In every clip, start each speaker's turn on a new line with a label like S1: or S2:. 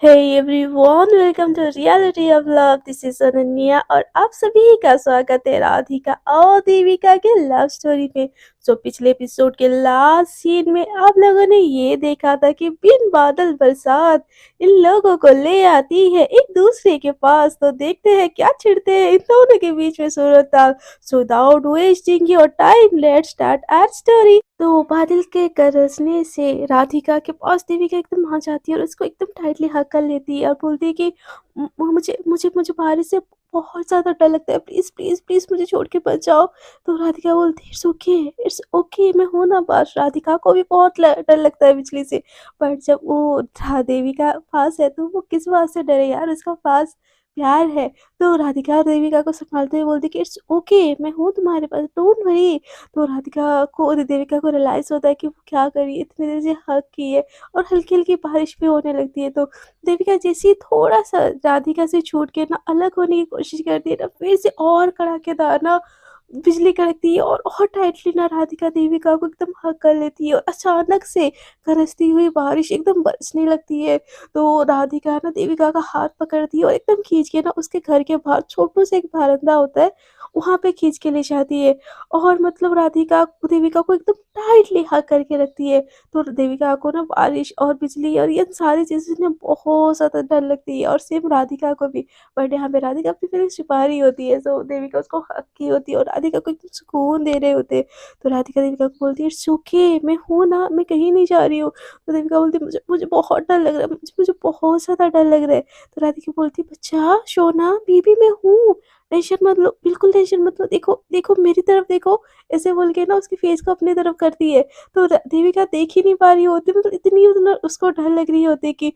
S1: Hey everyone, welcome to reality of love. This is Ananya और आप सभी का स्वागत है राधिका और देविका के लव स्टोरी में। पिछले एपिसोड के लास्ट सीन में आप लोगों ने ये देखा था कि बिन बादल बरसात इन लोगों को ले आती है एक दूसरे के पास। तो देखते हैं क्या छिड़ते हैं इन दोनों के बीच में सूरत ताल। So without wasting your time, let's start our story. तो बादल के गरजने से राधिका के पास देविका एकदम आ जाती है और उसको एकदम टाइटली हक कर लेती है और बोलती है कि मुझे मुझे मुझे बारिश से बहुत ज़्यादा डर लगता है, प्लीज़ प्लीज़ प्लीज़ मुझे छोड़ के मत जाओ। तो राधिका बोलती है इट्स ओके, मैं हूँ ना पास। राधिका को भी बहुत डर लगता है बिजली से, बट जब वो देविका पास है तो वो किस बात से डरे यार, उसका पास प्यार है। तो राधिका देविका को संभालते हुए बोलती है कि इट्स ओके, मैं हूँ तुम्हारे पास, डोंट वरी। तो राधिका को देविका को रियलाइज़ होता है कि वो क्या कर रही है, इतनी देर से हग की है और हल्की-हल्की बारिश भी होने लगती है। तो देविका जैसे ही थोड़ा-सा राधिका से छूट के ना अलग होने की कोशिश करती है ना, फिर से और कड़ाकेदार ना बिजली कड़कती है और टाइटली ना राधिका देविका को एकदम हग कर लेती है और अचानक से गरजती हुई बारिश एकदम बरसने लगती है। तो राधिका ना देविका का हाथ पकड़ती है और एकदम खींच के ना उसके घर के बाहर छोटू सा एक बरामदा होता है, वहाँ पे खींच के ले जाती है और मतलब राधिका देविका को एकदम टाइटली हग करके रखती है। तो देविका को ना बारिश और बिजली और ये सारी चीज़ें ना बहुत ज़्यादा डर लगती है और सेम राधिका को भी। बट यहाँ पे राधिका अपनी फीलिंग्स छुपा रही होती है, सो देविका उसको हक की होती है और राधिका को एकदम सुकून दे रहे होते हैं। तो राधिका देविका को बोलती है इट्स ओके, मैं हूँ ना, मैं कहीं नहीं जा रही हूँ। तो देविका बोलती है मुझे मुझे बहुत डर लग रहा है, मुझे बहुत ज़्यादा डर लग रहा है। तो राधिका बोलती है बच्चा सोना बेबी मैं हूँ, टेंशन मत लो, बिल्कुल टेंशन मत लो, देखो देखो मेरी तरफ देखो। ऐसे बोल के ना उसकी फेस को अपनी तरफ करती है। तो देविका देख ही नहीं पा रही होती, मतलब इतनी मतलब उसको डर लग रही होती है कि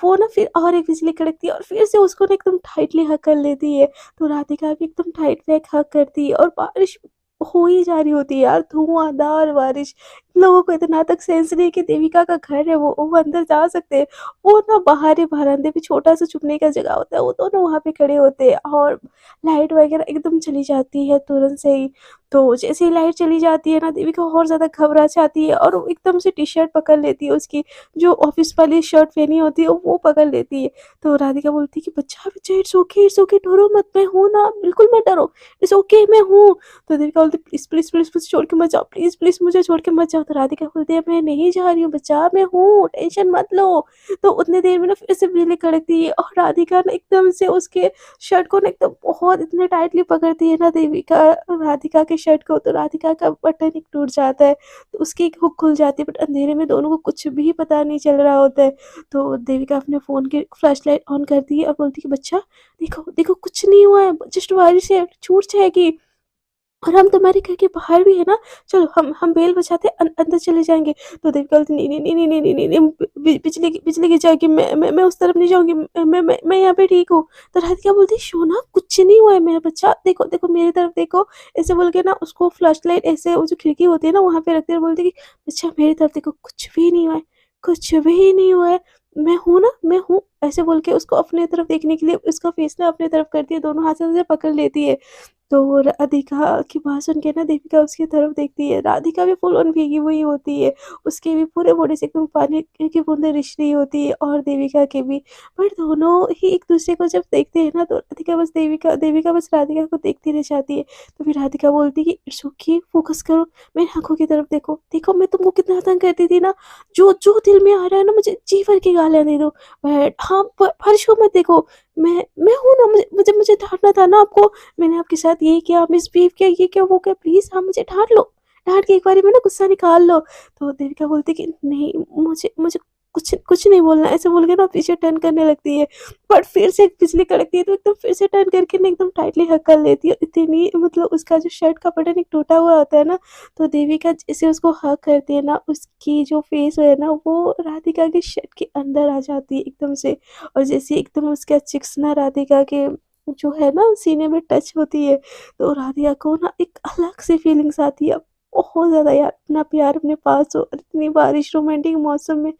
S1: वो ना फिर और एक बिजली कड़कती है और फिर से उसको ना एकदम टाइटली हग कर लेती है। तो राधिका भी एकदम टाइट पैक हग करती है और बारिश हो ही जा रही होती है यार, धुआंधार बारिश। इन लोगों को इतना तक सेंस नहीं कि देविका का घर है, वो अंदर जा सकते हैं। वो ना बाहर ही बरामदे पे छोटा सा छुपने का जगह होता है, वो दोनों वहाँ पे खड़े होते हैं और लाइट वगैरह एकदम चली जाती है तुरंत से ही। तो जैसे ही लाइट चली जाती है ना, देविका और ज़्यादा घबरा जाती है और वो एकदम से टी-शर्ट पकड़ लेती है, उसकी जो ऑफ़िस वाली शर्ट पहनी होती है वो पकड़ लेती है। तो राधिका बोलती है कि बच्चा बच्चा इट्स ओके डरो मत, मैं हूँ ना, बिल्कुल मत डरो, इट्स ओके मैं हूँ। तो देविका बोलती है प्लीज़ प्लीज़ प्लीज़ मुझे छोड़ के मत जाओ, प्लीज़ प्लीज़ मुझे छोड़ के मत जाओ। तो राधिका बोलती है मैं नहीं जा रही हूँ बच्चा, मैं हूँ, टेंशन मत लो। तो उतनी देर में ना फिर से बिजली कड़कती है और राधिका ना एकदम से उसके शर्ट को ना एकदम बहुत इतने टाइटली पकड़ती है ना देविका राधिका के शर्ट को। तो राधिका का बटन एक टूट जाता है, तो उसकी एक हुक खुल जाती है, बट अंधेरे में दोनों को कुछ भी पता नहीं चल रहा होता है। तो देविका अपने फ़ोन की फ्लैशलाइट ऑन करती है और बोलती है बच्चा देखो देखो कुछ नहीं हुआ है, जस्ट बारिश है, छूट जाएगी और हम तुम्हारे घर के बाहर भी है ना, चलो हम बेल बजाते अंदर चले जाएँगे। तो देविका बोलती नहीं, नहीं, नहीं, नहीं, नहीं, नहीं, नहीं, बिजली गिर जाएगी, मैं उस तरफ नहीं जाऊँगी, मैं यहाँ पे ठीक हूँ। तो राधिका बोलती है सोना कुछ नहीं हुआ है मेरा बच्चा, देखो देखो मेरी तरफ देखो। ऐसे बोल के ना उसको फ्लैशलाइट ऐसे वो जो खिड़की होती है ना वहाँ पे रखती है और बोलती है कि बच्चा मेरी तरफ देखो, कुछ भी नहीं हुआ है, कुछ भी नहीं हुआ है, मैं हूँ ना, मैं हूँ। ऐसे बोल के उसको अपनी तरफ देखने के लिए उसका फेस ना अपनी तरफ करती है, दोनों हाथ से उसे पकड़ लेती है। तो राधिका की बात सुन के ना देविका उसकी तरफ देखती है, राधिका भी फुल ऑन भीगी हुई होती है, उसके भी पूरे बॉडी से एकदम पानी की बूंदें रिस रही होती है और देविका के भी। पर दोनों ही एक दूसरे को जब देखते हैं ना तो राधिका बस देविका बस राधिका को देखती रह जाती है। तो फिर राधिका बोलती है कि इट्स ओके, फोकस करो, मेरी आँखों की तरफ देखो, देखो मैं तुमको कितना तंग करती थी ना, जो जो दिल में आ रहा है ना मुझे जी भर के गालियाँ दे दो, बट हाँ बारिश को मत देखो, मैं हूँ ना, मुझे मुझे मुझे डाँटना था ना आपको, मैंने आपके साथ ये किया, मिसबिहेव किया, ये किया, वो किया, प्लीज़ आप मुझे डाँट लो। डाँट के एक बारी में ना गुस्सा निकाल लो। तो देविका बोलती है कि नहीं, मुझे मुझे कुछ कुछ नहीं बोलना, ऐसे बोल के ना पीछे टर्न करने लगती है। बट फिर से बिजली कड़कती है तो एकदम फिर से टर्न करके ना एकदम टाइटली हग कर लेती है। इतनी मतलब उसका जो शर्ट का बटन एक टूटा हुआ होता है ना, तो देविका जैसे उसको हग करती है ना, उसकी जो फेस है ना वो राधिका के शर्ट के अंदर आ जाती है एकदम से। और जैसे एकदम उसका चिक्स ना राधिका के जो है ना सीने में टच होती है, तो राधिका को ना एक अलग सी फीलिंग्स आती है, बहुत ज़्यादा यार, इतना प्यार अपने पास हो और इतनी बारिश रोमांटिक मौसम में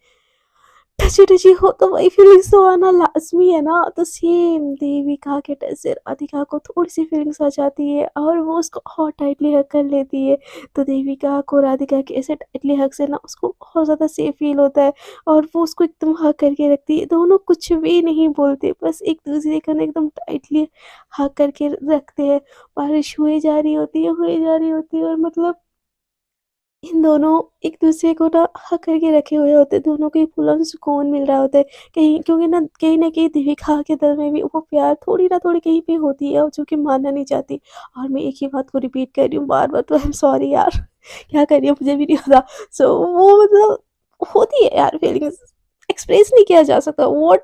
S1: टची टची हो तो वही फीलिंग्स तो आना लाजमी है ना। तो सेम देविका के टच से राधिका को थोड़ी सी फीलिंग्स आ जाती है और वो उसको और टाइटली हग कर लेती है। तो देविका को राधिका के ऐसे टाइटली हग से ना उसको बहुत ज़्यादा सेफ फील होता है और वो उसको एकदम हग करके रखती है। दोनों कुछ भी नहीं बोलते, बस एक दूसरे का ना एकदम टाइटली हग करके रखते हैं। बारिश हुई जा रही होती है और मतलब इन दोनों एक दूसरे को ना हग करके रखे हुए होते हैं, दोनों को एक पूरा सुकून मिल रहा होता है कहीं, क्योंकि ना कहीं न कहीं दीपिका के दिल में भी वो प्यार थोड़ी ना थोड़ी कहीं पे होती है और जो कि मानना नहीं चाहती। और मैं एक ही बात को रिपीट कर रही हूँ बार-बार, तो आई एम सॉरी यार, क्या कर रही हूँ मुझे भी नहीं पता। सो वो मतलब होती है यार फीलिंग्स, एक्सप्रेस नहीं किया जा सकता, वो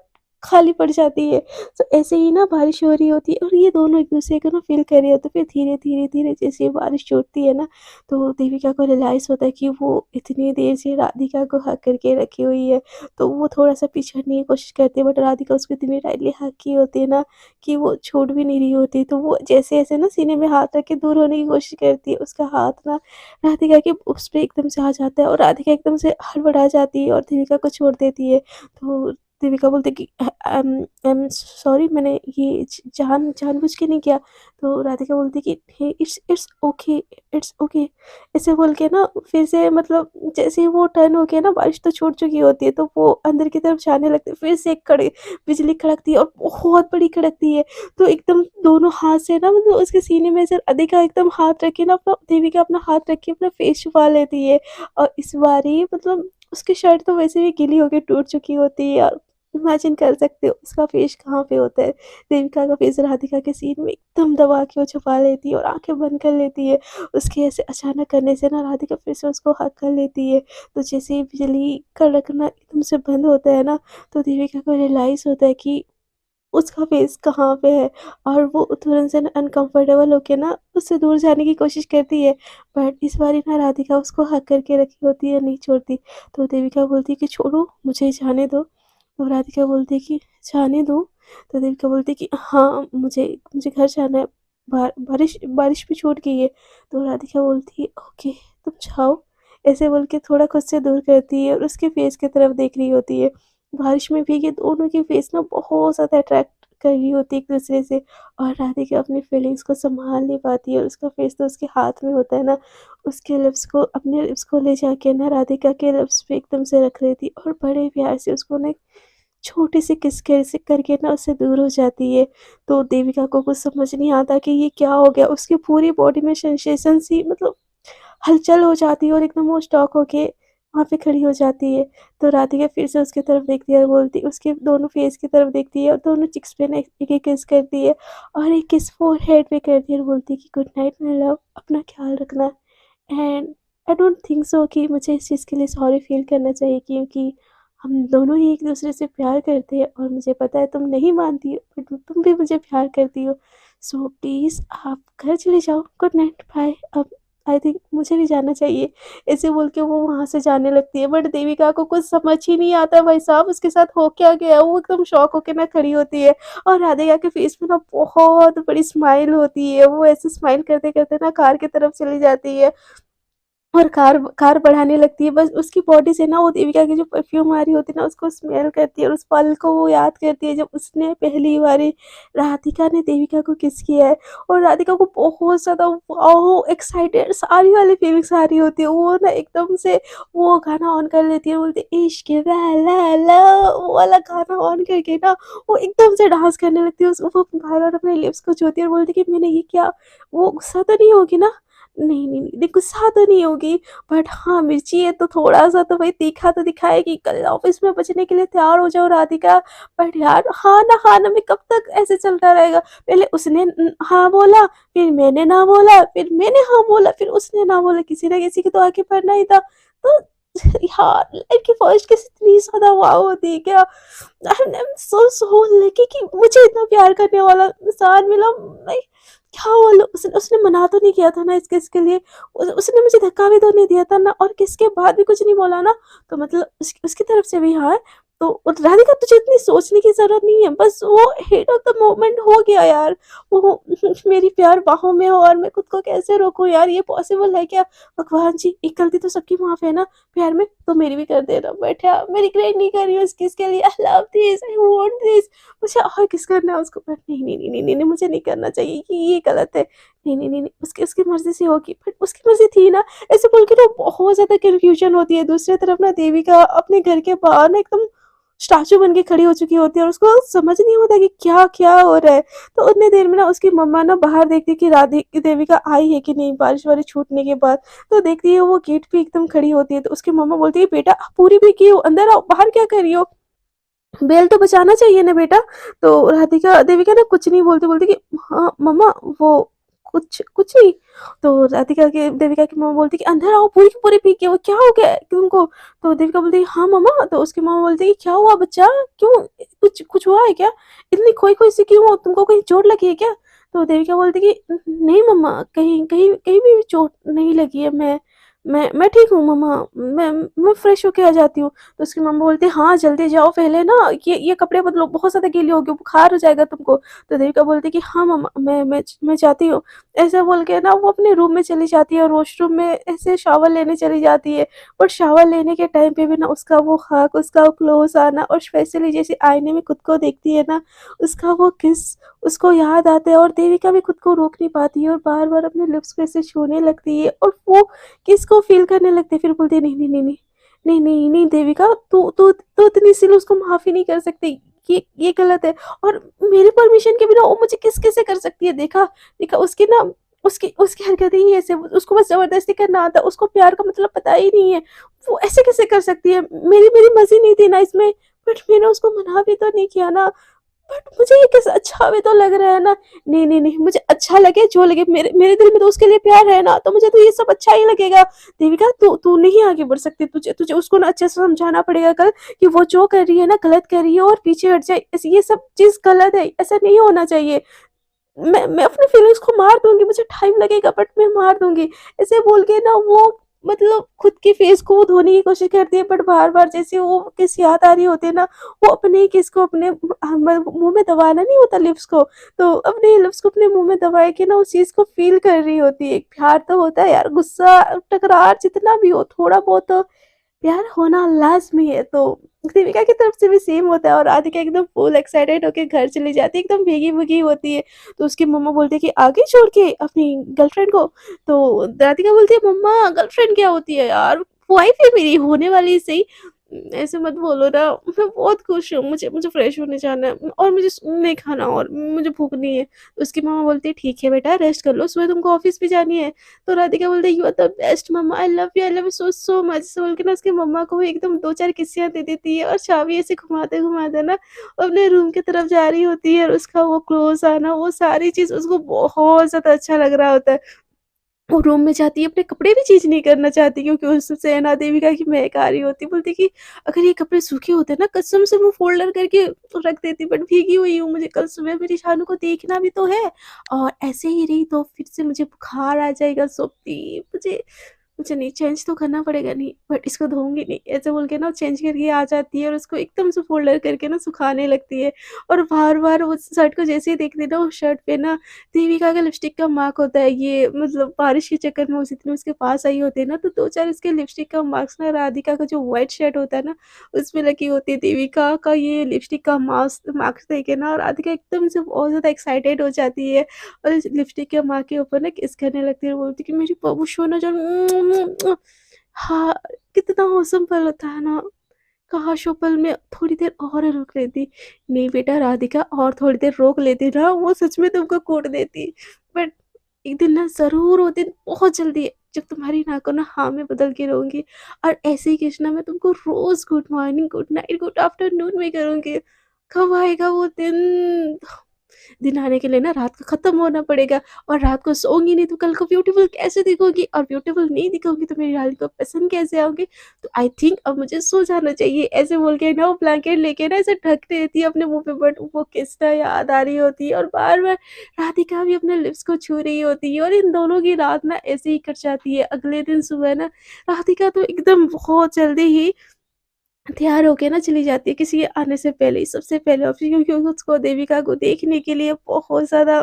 S1: खाली पड़ जाती है। तो ऐसे ही ना बारिश हो रही होती है और ये दोनों एक दूसरे को ना फ़ील कर रहे होते हैं। फिर धीरे-धीरे जैसे बारिश छूटती है ना, तो देविका को रियलाइज़ होता है कि वो इतनी देर से राधिका को हग करके रखी हुई है। तो वो थोड़ा-सा पिछड़ने की कोशिश करती है, बट राधिका उसको इतनी टाइटली हग की होती है ना कि वो छोड़ भी नहीं रही होती। तो वो जैसे-जैसे ना सीने में हाथ रख के दूर होने की कोशिश करती है, उसका हाथ ना राधिका के उस पे एकदम से आ जाता है और राधिका एकदम से हड़बड़ा जाती है और देविका को छोड़ देती है। तो देविका बोलती है कि आई एम सॉरी, मैंने ये जानबूझ के नहीं किया। तो राधिका बोलती है कि हे इट्स ओके, इट्स ओके, ऐसे बोल के ना फिर से मतलब जैसे ही वो टर्न हो गया ना, बारिश तो छूट चुकी होती है, तो वो अंदर की तरफ जाने लगते हैं। फिर से एक कड़े बिजली कड़कती है और बहुत बड़ी कड़कती है। तो एकदम दोनों हाथ से ना मतलब उसके सीने में से राधिका एकदम हाथ रख के ना अपना देविका अपना हाथ रख के अपना फेस छुपा लेती है। और इस बारी मतलब उसकी शर्ट तो वैसे भी गीली होके टूट चुकी होती है और इमेजिन कर सकते हो उसका फेस कहाँ पे होता है। देविका का फेस राधिका के सीने में एकदम दबा के वो छुपा लेती है और आँखें बंद कर लेती है। उसके ऐसे अचानक करने से ना राधिका फिर से उसको हग कर लेती है। तो जैसे ही बिजली कड़कना एकदम से बंद होता है ना, तो देविका को रियलाइज़ होता है कि उसका फेस कहाँ पे है और वो तुरंत से ना अनकंफर्टेबल होके ना उससे दूर जाने की कोशिश करती है। बट इस बारी ना राधिका उसको हग करके रखी होती है, नहीं छोड़ती। तो देविका बोलती है कि छोड़ो, मुझे जाने दो। तो राधिका बोलती है कि जाने दूँ? तो देविका बोलती है कि हाँ, मुझे मुझे घर जाना है। बारिश बारिश भी छूट गई है। तो राधिका बोलती है ओके, तुम जाओ। ऐसे बोल के थोड़ा खुद से दूर करती है और उसके फेस की तरफ देख रही होती है। बारिश में भीगे दोनों की फेस ना बहुत ज़्यादा अट्रैक्ट कर रही होती है एक-दूसरे से। और राधिका अपनी फीलिंग्स को सँभाल नहीं पाती है और उसका फेस तो उसके हाथ में होता है ना, उसके लिप्स को अपने लिप्स को ले जाके ना राधिका के लिप्स पे एकदम से रख लेती है और बड़े प्यार से उसको ना छोटी सी किस कैसे करके ना उससे दूर हो जाती है। तो देविका को कुछ समझ नहीं आता कि ये क्या हो गया? उसकी पूरी बॉडी में सेंसेशन सी मतलब हलचल हो जाती है और एकदम वो स्टॉक होके वहाँ पे खड़ी हो जाती है। तो राधिका फिर से उसकी तरफ देखती है और बोलती उसके दोनों फेस की तरफ देखती है और दोनों चिक्स पे ना एक-एक किस करती है और एक किस फोरहेड पे करती है और बोलती है कि गुड नाइट माय लव, अपना ख़्याल रखना। And I don't think so कि मुझे इस चीज़ के लिए सॉरी फ़ील करना चाहिए, क्योंकि हम दोनों ही एक-दूसरे से प्यार करते हैं और मुझे पता है तुम नहीं मानती हो, बट तुम भी मुझे प्यार करती हो। सो प्लीज़ आप घर चले जाओ, गुड नाइट, बाय। अब आई थिंक मुझे भी जाना चाहिए। ऐसे बोल के वो वहाँ से जाने लगती है, बट देविका को कुछ समझ ही नहीं आता भाई साहब उसके साथ हो क्या गया? वो एकदम शॉक होके ना खड़ी होती है और राधिका के फेस पे ना बहुत बड़ी स्माइल होती है। वो ऐसे स्माइल करते-करते ना कार की तरफ चली जाती है और कार कार बढ़ाने लगती है। बस उसकी बॉडी से ना वो देविका की जो परफ्यूम आ रही होती है ना उसको स्मेल करती है और उस पल को वो याद करती है जब उसने पहली बारी राधिका ने देविका को किस किया है। और राधिका को बहुत ज़्यादा वाओ एक्साइटेड सारी वाली फीलिंग्स आ रही होती है। वो ना एकदम से वो गाना ऑन कर लेती है, बोलती है इश्क वाला ला, वो वाला गाना ऑन करके ना वो एकदम से डांस करने लगती है। वो बार-बार अपने लिप्स को छूती है और बोलती है कि मैंने ये क्या, वो गुस्सा तो नहीं होगी ना? नहीं, नहीं, नहीं, देख गुस्सा तो नहीं होगी, बट हाँ, मिर्ची है तो थोड़ा-सा तो भाई तीखा तो दिखाएगी। कल ऑफ़िस में बचने के लिए तैयार हो जाओ राधिका। बट यार हाँ ना में कब तक ऐसे चलता रहेगा? पहले उसने हाँ बोला, फिर मैंने ना बोला, फिर मैंने हाँ बोला, फिर उसने ना बोला, किसी ना किसी को तो आगे बढ़ना ही था। तो यार लाइफ़ की फर्स्ट किस इतनी ज़्यादा वाव होती है क्या? आई एम सो लकी कि मुझे इतना प्यार करने वाला इंसान मिला। मैं क्या बोलूँ, उसने मना तो नहीं किया था ना इस किस के लिए, उसने मुझे धक्का भी तो नहीं दिया था ना और किस के बाद भी कुछ नहीं बोला ना, तो मतलब उसकी तरफ से भी हाँ है। तो राधिका तुझे इतनी सोचने की ज़रूरत नहीं है, बस वो हीट ऑफ द मोमेंट हो गया यार। वो मेरी प्यार बाहों में हो और मैं खुद को कैसे रोकूँ यार, ये पॉसिबल है क्या? भगवान जी, एक गलती तो सबकी माफ़ है ना प्यार में, तो मेरी भी कर देना। बट हाँ, मैं रिग्रेट नहीं कर रही हूँ इस किस के लिए। I love this, I want this. मुझे और किस करना है उसको, बट नहीं, नहीं, नहीं, नहीं, नहीं, नहीं, मुझे नहीं करना चाहिए, ये गलत है। नहीं, नहीं, नहीं, नहीं, उसकी उसकी मर्ज़ी से होगी, बट उसकी मर्ज़ी थी ना। ऐसे बोल के ना बहुत ज़्यादा कन्फ्यूजन होती है। दूसरी तरफ ना देविका अपने घर के बाहर ना एकदम स्टैचू बन के खड़ी हो चुकी होती है और उसको समझ नहीं होता कि क्या हो रहा है। तो उतने देर में ना उसकी मम्मा ना बाहर देखती कि राधे देविका आई है कि नहीं बारिश वारिश छूटने के बाद। तो देखती है वो गेट पे एकदम खड़ी होती है, तो उसकी मम्मा बोलती है बेटा आप पूरी भी की हो, अंदर आओ, बाहर क्या कर रही हो, बेल तो बचाना चाहिए ना बेटा। तो राधिका देविका ना कुछ नहीं बोलती, बोलती कि हाँ मम्मा, वो कुछ कुछ नहीं। तो राधिका के देविका की मम्मा बोलती कि अंदर आओ, पूरी की पूरी पी के, वो क्या हो गया है तुमको? तो देविका बोलती है हाँ मम्मा। तो उसकी मम्मा बोलती है कि क्या हुआ बच्चा, क्यों, कुछ कुछ हुआ है क्या, इतनी खोई खोई सी क्यों हो, तुमको कहीं चोट लगी है क्या? तो देविका बोलती कि नहीं मम्मा, कहीं कहीं कहीं भी चोट नहीं लगी है, मैं ठीक हूँ मम्मा, मैं फ्रेश होके आ जाती हूँ। तो उसकी मम्मा बोलती है हाँ जल्दी जाओ, पहले ना ये कपड़े बदलो, बहुत ज़्यादा गीले हो गए, बुखार हो जाएगा तुमको। तो देविका बोलती है कि हाँ मम्मा, मैं जाती हूँ। ऐसे बोल के ना वो अपने रूम में चली जाती है और वॉशरूम में ऐसे शावर लेने चली जाती है। और शावर लेने के टाइम पे भी ना उसका वो हग, उसका वो क्लोज आना, और स्पेशली जैसे आईने में खुद को देखती है ना, उसका वो किस उसको याद आता है। और देविका भी खुद को रोक नहीं पाती है और बार बार अपने लिप्स पे ऐसे छूने लगती है और वो किसको फ़ील करने लगती है। फिर बोलती है नहीं, नहीं, नहीं, नहीं, नहीं, नहीं, नहीं देविका, तू इतनी सी उसको माफ़ ही नहीं कर सकती। ये गलत है। और मेरे परमिशन के बिना वो मुझे किस कैसे कर सकती है। देखा देखा उसकी ना उसकी उसकी हरकतें ही ऐसे, उसको बस ज़बरदस्ती करना आता है, उसको प्यार का मतलब पता ही नहीं है। वो ऐसे कैसे कर सकती है? मेरी मेरी मर्ज़ी नहीं थी ना इसमें, बट मैंने उसको मना भी तो नहीं किया ना। बट मुझे ये कैसे अच्छा भी तो लग रहा है ना। नहीं, नहीं, नहीं, मुझे अच्छा लगे जो लगे, मेरे मेरे दिल में तो उसके लिए प्यार है ना, तो मुझे तो ये सब अच्छा ही लगेगा। देविका तू तू नहीं आगे बढ़ सकती, तुझे तुझे उसको ना अच्छे से समझाना पड़ेगा कल कि वो जो कर रही है ना गलत कर रही है और पीछे हट जाए। ये सब चीज़ गलत है, ऐसा नहीं होना चाहिए। मैं अपनी फीलिंग्स को मार दूँगी, मुझे टाइम लगेगा बट मैं मार दूँगी। ऐसे बोल के ना वो मतलब खुद के फेस को वो धोने की कोशिश करती है, बट बार-बार जैसे वो किस याद आ रही होती है ना, वो अपने ही किस को अपने मुँह में दबाना नहीं होता लिप्स को, तो अपने लिप्स को अपने मुँह में दबा के ना उस चीज़ को फ़ील कर रही होती है। प्यार तो होता है यार, गुस्सा, टकरार जितना भी हो, थोड़ा बहुत तो प्यार होना लाज़मी है। तो दीपिका की तरफ से भी सेम होता है और राधिका एकदम फुल एक्साइटेड होके घर चली जाती है, एकदम भीगी-भीगी होती है। तो उसकी मम्मा बोलती है कि आ गई छोड़ के अपनी गर्लफ्रेंड को? तो राधिका बोलती है मम्मा गर्लफ्रेंड क्या होती है यार? वाइफ है मेरी, होने वाली सही। ऐसे मत बोलो ना, मैं बहुत खुश हूँ, मुझे मुझे फ्रेश होने जाना है और मुझे नहीं खाना और मुझे भूख नहीं है। तो उसकी मम्मा बोलती है ठीक है बेटा रेस्ट कर लो, सुबह तुमको ऑफ़िस भी जानी है। तो राधिका बोलती है you are the best mama, I love you so so much. ऐसे बोल के ना उसकी मम्मा को वो एकदम 2-4 किस्सियाँ दे देती है और चाबी ऐसे घुमाते-घुमाते ना अपने रूम की तरफ जा रही होती है और उसका वो क्लोज़ आना, वो सारी चीज़ उसको बहुत ज़्यादा अच्छा लग रहा होता है। वो रूम में जाती है, अपने कपड़े भी चेंज नहीं करना चाहती क्योंकि उससे ना देविका की महक आ रही होती। बोलती कि अगर ये कपड़े सूखे होते ना कसम से मैं फ़ोल्डर करके रख देती, बट भीगी हुई हूँ, मुझे कल सुबह मेरी शानू को देखना भी तो है और ऐसे ही रही तो फिर से मुझे बुखार आ जाएगा सोप्ती, मुझे नहीं चेंज तो करना पड़ेगा, नहीं बट इसको धोऊँगी नहीं, ऐसे बोल के ना चेंज करके आ जाती है और उसको एकदम से फ़ोल्डर करके ना सुखाने लगती है। और बार-बार उस शर्ट को जैसे ही देखती है ना, उस शर्ट पे ना देविका का लिपस्टिक का मार्क होता है। ये मतलब बारिश के चक्कर में वो जितने उसके पास आई होती है ना, तो 2-4 इसके लिपस्टिक का मार्क्स ना राधिका का जो व्हाइट शर्ट होता है ना, उसमें लगी होती है। देविका का ये लिपस्टिक का मार्क्स देख के ना राधिका एकदम से बहुत ज़्यादा एक्साइटेड हो जाती है और इस लिपस्टिक के माँ के ऊपर ना किस करने लगती है और बोलती है कि मेरी बबू सोना जान। हाँ, कितना औसम पल होता है ना, काश वो पल में थोड़ी देर और रुक लेती। नहीं बेटा राधिका, और थोड़ी देर रोक लेती ना, वो सच में तुमको कूट देती। बट एक दिन ना ज़रूर, वो दिन बहुत जल्दी है जब तुम्हारी नाक ना हाँ में बदल के रहूँगी और ऐसे ही कृष्णा मैं तुमको रोज़ good morning, good night, good afternoon में करूँगी। कब आएगा वो दिन? दिन आने के लिए ना रात को ख़त्म होना पड़ेगा और रात को सोऊँगी नहीं तो कल को ब्यूटीफुल कैसे दिखूँगी और ब्यूटीफुल नहीं दिखूँगी तो मेरी डार्लिंग को पसंद कैसे आऊँगी? तो आई थिंक अब मुझे सो जाना चाहिए। ऐसे बोल के ना वो ब्लैंकेट लेके ना ऐसे ढक देती है अपने मुँह पे, बट वो किस्सा याद आ रही होती है और बार-बार राधिका भी अपने लिप्स को छू रही होती है और इन दोनों की रात ना ऐसे ही कट जाती है। अगले दिन सुबह ना राधिका तो एकदम बहुत जल्दी ही तैयार होके ना चली जाती है किसी के आने से पहले ही, सबसे पहले ऑप्शन, क्योंकि उसको देविका को देखने के लिए बहुत ज़्यादा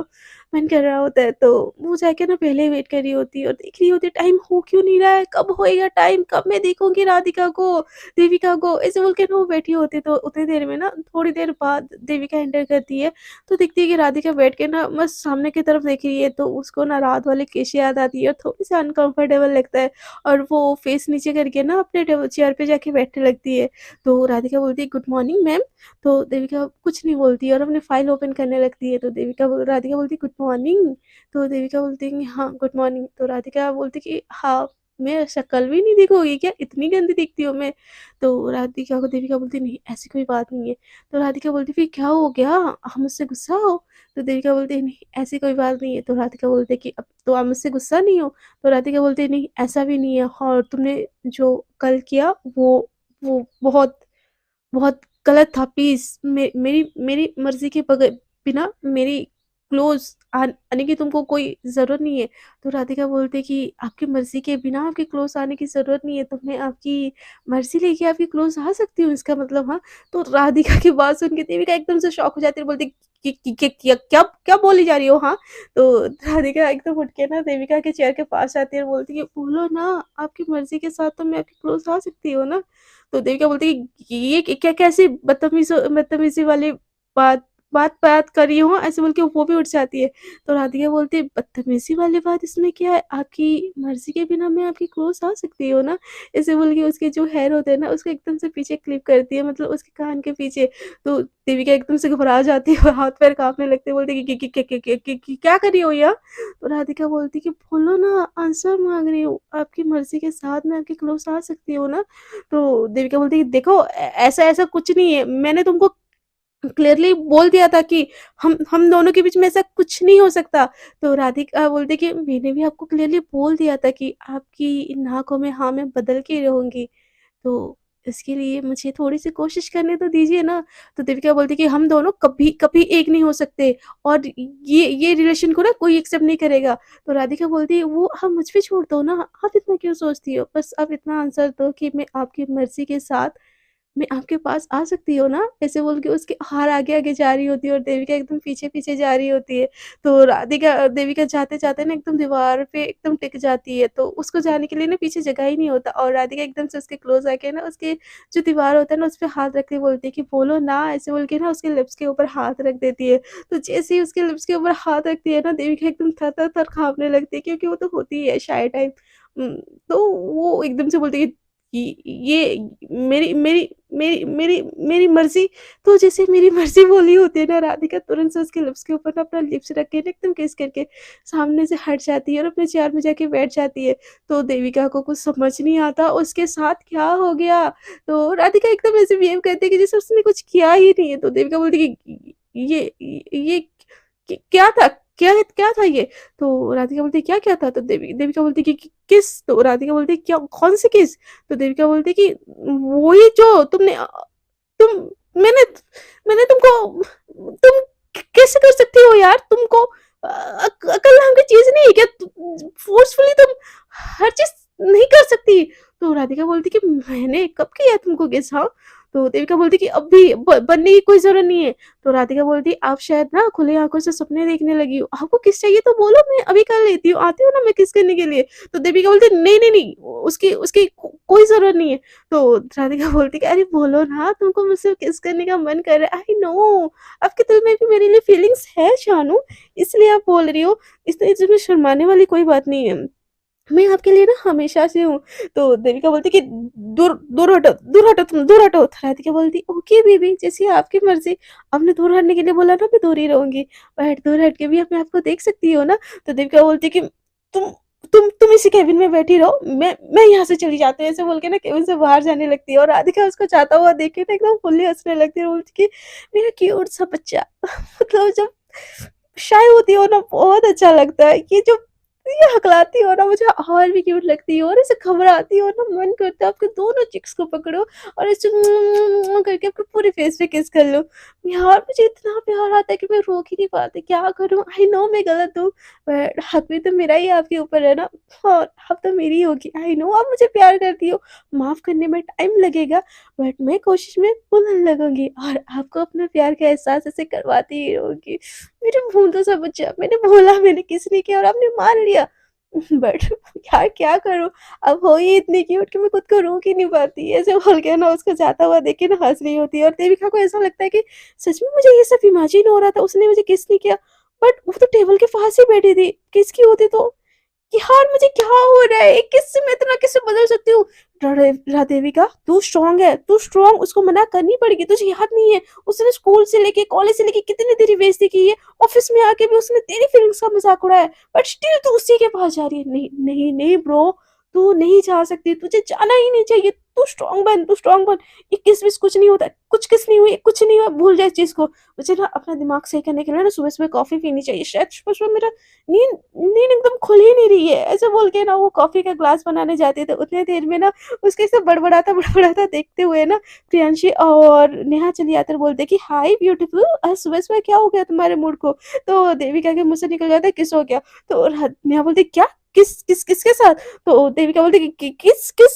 S1: मन कर रहा होता है। तो वो जाके ना पहले ही वेट कर रही होती है और देख रही होती है टाइम हो क्यों नहीं रहा है, कब होएगा टाइम, कब मैं देखूँगी राधिका को, देविका को, ऐसे बोल के ना वो बैठी होती है। तो उतनी देर में ना थोड़ी देर बाद देविका एंटर करती है, तो दिखती है कि राधिका बैठ के ना बस सामने की तरफ देख रही है। तो उसको ना रात वाले किस्से याद आती है और थोड़ी-सी अनकंफर्टेबल लगता है और वो फेस नीचे करके ना अपने टेबल चेयर पे जाके बैठने लगती है। तो राधिका बोलती है गुड मॉर्निंग मैम। तो देविका कुछ नहीं बोलती है और अपनी फाइल ओपन करने लगती है। तो राधिका बोलती है गुड मॉर्निंग। तो देविका बोलती है कि हाँ गुड मॉर्निंग। तो राधिका बोलती है कि हाँ, मैं शक्ल भी नहीं दिखोगी क्या, इतनी गंदी दिखती हूँ मैं। तो राधिका को देविका बोलती है नहीं ऐसी कोई बात नहीं है। तो राधिका बोलती है फिर क्या हो गया, आप मुझसे गुस्सा हो। तो देविका बोलती है नहीं ऐसी कोई बात नहीं है। तो राधिका बोलती है कि अब तो आप मुझसे गुस्सा नहीं हो। तो राधिका बोलती है नहीं ऐसा भी नहीं है, और तुमने जो कल किया वो बहुत बहुत गलत था। प्लीज़ मेरी मेरी मर्ज़ी के बिना मेरी क्लोज़ आने की तुमको कोई ज़रूरत नहीं है। तो राधिका बोलती है कि आपकी मर्ज़ी के बिना आपके क्लोज़ आने की ज़रूरत नहीं है, तो मैं आपकी मर्ज़ी लेके आपके क्लोज़ आ सकती हूँ इसका मतलब, हाँ? तो राधिका की बात सुन के देविका एकदम से शॉक हो जाती है और बोलती है कि क्या क्या क्या बोली जा रही हो, हाँ? तो राधिका एकदम उठ के ना देविका के चेयर के पास आती है और बोलती है, "बोलो ना, आपकी मर्ज़ी के साथ तो मैं आपके क्लोज़ आ सकती हूँ ना?" तो देविका बोलती है कि ये क्या कैसी बदतमीज़ी वाली बात बात बात कर रही हो? ऐसे बोल के वो भी उठ जाती है। तो राधिका बोलती है बदतमीज़ी वाली बात इसमें क्या है? आपकी मर्ज़ी के बिना मैं आपके क्लोज़ आ सकती हूँ ना? ऐसे बोल के उसके जो हेयर होते हैं ना उसको एकदम से पीछे क्लिप करती है, मतलब उसके कान के पीछे। तो देविका एकदम से घबरा जाती है और हाथ-पैर काँपने लगते हैं, बोलती है कि क्या कर रही हो यहाँ? तो राधिका बोलती है कि बोलो ना, आंसर माँग रही हूँ। आपकी मर्ज़ी के साथ मैं आपके क्लोज़ आ सकती हूँ ना? तो देविका बोलती है देखो ऐसा-ऐसा कुछ नहीं है। मैंने तुमको क्लियरली बोल दिया था कि हम दोनों के बीच में ऐसा कुछ नहीं हो सकता। तो राधिका बोलती है कि मैंने भी आपको क्लियरली बोल दिया था कि आपकी इन आँखों में हाँ मैं बदल के रहूँगी। तो इसके लिए मुझे थोड़ी-सी कोशिश करने तो दीजिए ना। तो देविका बोलती है कि हम दोनों कभी कभी एक नहीं हो सकते और ये रिलेशन को ना कोई एक्सेप्ट नहीं करेगा। तो राधिका बोलती है वो आप मुझ पे छोड़ दो ना, आप इतना क्यों सोचती हो? बस आप इतना आंसर दो कि मैं आपकी मर्ज़ी के साथ मैं आपके पास आ सकती हूँ ना? ऐसे बोल के उसके हार आगे-आगे जा रही होती है और देविका एकदम पीछे-पीछे जा रही होती है। तो देविका जाते-जाते ना एकदम दीवार पे एकदम टिक जाती है, तो उसको जाने के लिए ना पीछे जगह ही नहीं होता और राधिका एकदम से उसके क्लोज़ आके ना उसके जो दीवार होता है ना, उसपे हाथ रख के बोलती है कि बोलो ना, ऐसे बोल के ना उसके लिप्स के ऊपर हाथ रख देती है। तो जैसे ही उसके लिप्स के ऊपर हाथ रखती है ना, देविका एकदम थर-थर-थर काँपने लगती है, क्योंकि वो तो होती ही है शाय टाइप। उम, तो वो एकदम से बोलती है ये मेरी मेरी मेरी मेरी मेरी मर्ज़ी। तो जैसे मेरी मर्ज़ी बोली होती है ना, राधिका तुरंत से उसके लिप्स के ऊपर ना अपना लिप्स रख के ना एकदम किस करके सामने से हट जाती है और अपने चेयर में जाके बैठ जाती है। तो देविका को कुछ समझ नहीं आता उसके साथ क्या हो गया? तो राधिका एकदम ऐसे बिहेव करती है कि जैसे उसने कुछ किया ही नहीं है। तो देविका बोलती है कि ये क्या था? क्या था ये? तो राधिका बोलती है क्या था? तो देविका बोलती है कि किस? तो राधिका बोलती है क्या कौन-सी किस? तो देविका बोलती है कि वही जो तुम मैंने मैंने तुमको तुम कैसे कर सकती हो यार? तुमको अकल नाम की चीज़ नहीं है क्या? फ़ोर्सफुली तुम हर चीज़ नहीं कर सकती। तो राधिका बोलती कि मैंने कब किया तुमको गेस, हाँ? तो देविका बोलती कि अभी बनने की कोई ज़रूरत नहीं है। तो राधिका बोलती आप शायद ना खुली आँखों से सपने देखने लगी हो। आपको किस चाहिए तो बोलो, मैं अभी कर लेती हूँ। आती हूँ ना मैं किस करने के लिए। तो देविका बोलती नहीं, उसकी उसकी कोई ज़रूरत नहीं है। तो राधिका बोलती कि अरे बोलो ना, तुमको मुझसे किस करने का मन कर रहा है। आई नो आपके दिल में भी मेरे लिए फीलिंग्स है जानू, इसलिए आप बोल रही हो। इसमें शर्माने वाली कोई बात नहीं है। मैं आपके लिए ना हमेशा से हूँ। तो देविका बोलती कि दूर हटो। तो राधिका बोलती ओके बेबी, जैसी आपकी मर्ज़ी। आपने दूर हटने के लिए बोला ना, मैं दूर ही रहूँगी। बट दूर हट के भी मैं आपको देख सकती हूँ ना। तो देविका बोलती कि तुम तुम इसी केबिन में बैठी रहो, मैं यहाँ से चली जाती हूँ। ऐसे बोल के ना केबिन से बाहर जाने लगती है और राधिका उसको जाता हुआ देख के ना एकदम फुल्ली हँसने लगती है और बोलती कि मेरा क्यूट सा बच्चा। मतलब जब शाय होती हो ना, बहुत अच्छा लगता है। ये जो इतनी हकलाती हो ना, मुझे और भी क्यूट लगती हो और ऐसे घबराती हो ना, मन करता है आपके दोनों चिक्स को पकड़ो और ऐसे करके आपके पूरे फेस पे किस कर लो। यार मुझे इतना प्यार आता है कि मैं रोक ही नहीं पाती, क्या करूँ? आई नो मैं गलत हूँ, बट हक भी तो मेरा ही आपके ऊपर है ना, और अब तो मेरी होगी। आई नो आप मुझे प्यार करती हो, माफ़ करने में टाइम लगेगा, बट मैं कोशिश में भूलने लगूँगी और आपको अपने प्यार का एहसास ऐसे करवाती ही रहूँगी। मेरे मुँह तो सब बचा, मैंने बोला मैंने किस लिए किया और आपने मान लिया। बट यार क्या करूँ? अब हो ही इतनी क्यूट कि मैं खुद को रोक ही नहीं पाती। ऐसे बोल के ना उसको जाता हुआ देख के ना हँस रही होती है और देविका को ऐसा लगता है कि सच में मुझे ये सब इमेजिन हो रहा था, उसने मुझे किस नहीं किया। बट वो तो टेबल के पास ही बैठी थी, किस की होती तो? यार मुझे क्या हो रहा है? किससे मैं इतना कैसे बदल सकती हूँ? देविका तू स्ट्रांग है, तू स्ट्रांग, उसको मना करनी पड़ेगी, तुझे याद नहीं है? उसने स्कूल से लेके कॉलेज से लेके कितनी तेरी बेइज्जती की है, ऑफिस में आके भी उसने तेरी फीलिंग्स का मजाक उड़ाया है, बट स्टिल तू उसी के पास जा रही है। नहीं नहीं नहीं ब्रो, तू नहीं जा सकती, तुझे जाना ही नहीं चाहिए। तू स्ट्रांग बन, तू स्ट्रांग बन। ये किस विस कुछ नहीं होता, कुछ किस नहीं हुई, कुछ नहीं हुआ, भूल जा इस चीज को। मुझे ना अपना दिमाग सही करने के लिए ना सुबह सुबह कॉफी पीनी चाहिए, शायद सुबह सुबह मेरा नींद नींद एकदम खुल ही नहीं रही है। ऐसे बोल के ना वो कॉफ़ी का ग्लास बनाने जाती है, तो उतनी देर में ना उसके ऐसे बड़बड़ाता देखते हुए ना प्रियांशी और नेहा चली आकर बोलते कि हाय ब्यूटीफुल, आज सुबह-सुबह क्या हो गया तुम्हारे मूड को? तो देविका के मुँह से निकल जाता है किस हो गया? तो नेहा बोलती क्या? किसके साथ? तो देविका बोलती कि किसके